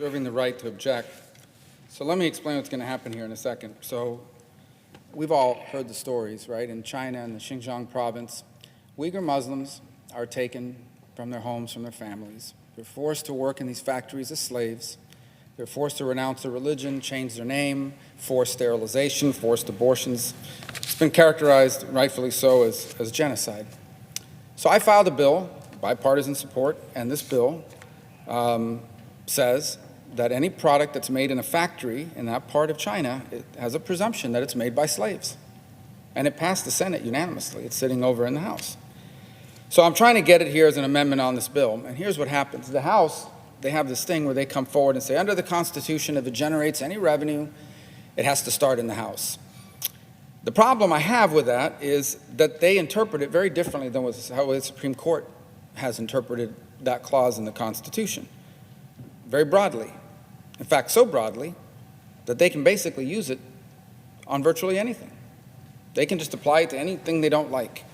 Reserving the right to object. So let me explain what's going to happen here in a second. So we've all heard the stories, right? In China, in the Xinjiang province, Uyghur Muslims are taken from their homes, from their families. They're forced to work in these factories as slaves. They're forced to renounce their religion, change their name, forced sterilization, forced abortions. It's been characterized, rightfully so, as genocide. So I filed a bill, bipartisan support, and this bill says that any product that's made in a factory in that part of China, it has a presumption that it's made by slaves. And it passed the Senate unanimously. It's sitting over in the House. So I'm trying to get it here as an amendment on this bill. And here's what happens. The House, they have this thing where they come forward and say, under the Constitution, if it generates any revenue, it has to start in the House. The problem I have with that is that they interpret it very differently than how the Supreme Court has interpreted that clause in the Constitution. Very broadly. In fact, so broadly that they can basically use it on virtually anything. They can just apply it to anything they don't like.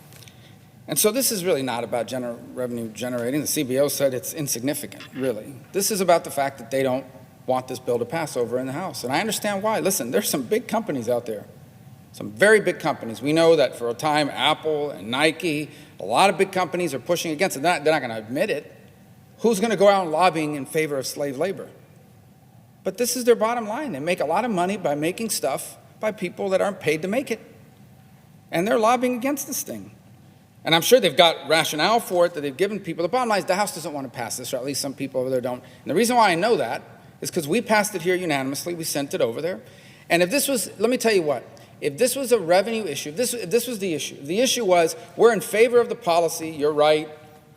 And so this is really not about revenue generating. The CBO said it's insignificant, really. This is about the fact that they don't want this bill to pass over in the House. And I understand why. Listen, there's some big companies out there, some very big companies. We know that for a time, Apple and Nike, a lot of big companies are pushing against it. They're not going to admit it. Who's going to go out and lobbying in favor of slave labor? But this is their bottom line. They make a lot of money by making stuff by people that aren't paid to make it. And they're lobbying against this thing. And I'm sure they've got rationale for it that they've given people. The bottom line is the House doesn't want to pass this, or at least some people over there don't. And the reason why I know that is because we passed it here unanimously. We sent it over there. And if this was, let me tell you what, if this was a revenue issue, if this was the issue was we're in favor of the policy, you're right,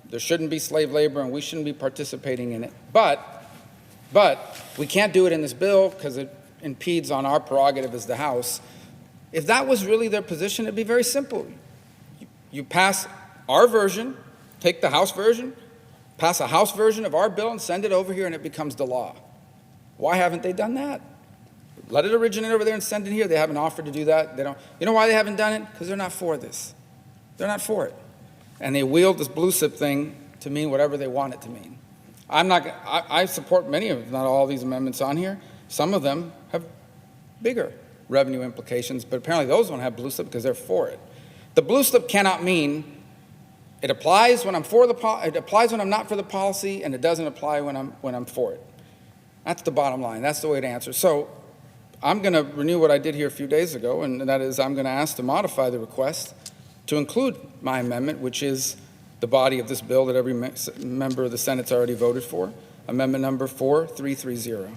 there shouldn't be slave labor and we shouldn't be participating in it. But we can't do it in this bill because it impedes on our prerogative as the House. If that was really their position, it'd be very simple. You pass our version, take the House version, pass a House version of our bill and send it over here and it becomes the law. Why haven't they done that? Let it originate over there and send it here. They haven't offered to do that. They don't. You know why they haven't done it? Because they're not for this. They're not for it. And they wield this blue slip thing to mean whatever they want it to mean. I support many of, not all these amendments on here. Some of them have bigger revenue implications, but apparently those don't have blue slip because they're for it. The blue slip cannot mean it applies when I'm for it applies when I'm not for the policy, and it doesn't apply when I'm for it. That's the bottom line. That's the way to answer. So I'm going to renew what I did here a few days ago, and that is I'm going to ask to modify the request to include my amendment, which is the body of this bill that every member of the Senate's already voted for, amendment number 4330.